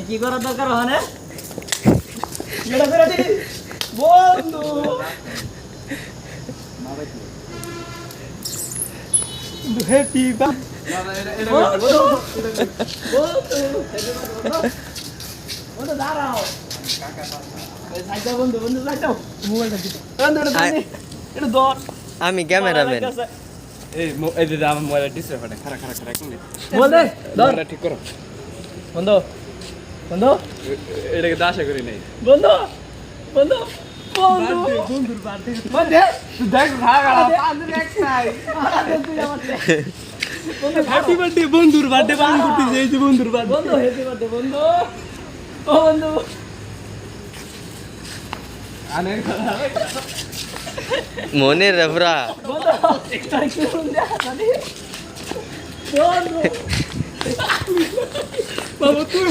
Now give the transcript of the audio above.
কি করার দরকার ওখানে এটা করে দি বন্ধু হ্যাপি বা বন্ধু দাঁড়াও বন্ধু বন্ধু যাইতাও মোবাইলটা দিতে এটা ধর আমি ক্যামেরাম্যান এই দিদা আমার মোবাইল ডিসপ্লে ফাটে খারাপ খারাপ খারাপ করলি বল দে ধর ঠিক করো বন্ধু বন্ধু এটাকে আশা করি নাই বন্ধু বন্ধু বন্ধু বন্ধুর বার্থডে বন্ধু দেখ ভাগা বন্ধু তুই আমার হ্যাপি বার্থডে বন্ধুর বার্থডে পালন করতে যাই যে বন্ধুর বার্থডে বন্ধু হ্যাপি বার্থডে বন্ধু ও বন্ধু আনে মনের রেফরা বন্ধু একটা কি বন্ধু জানি বন্ধু বাবা তুই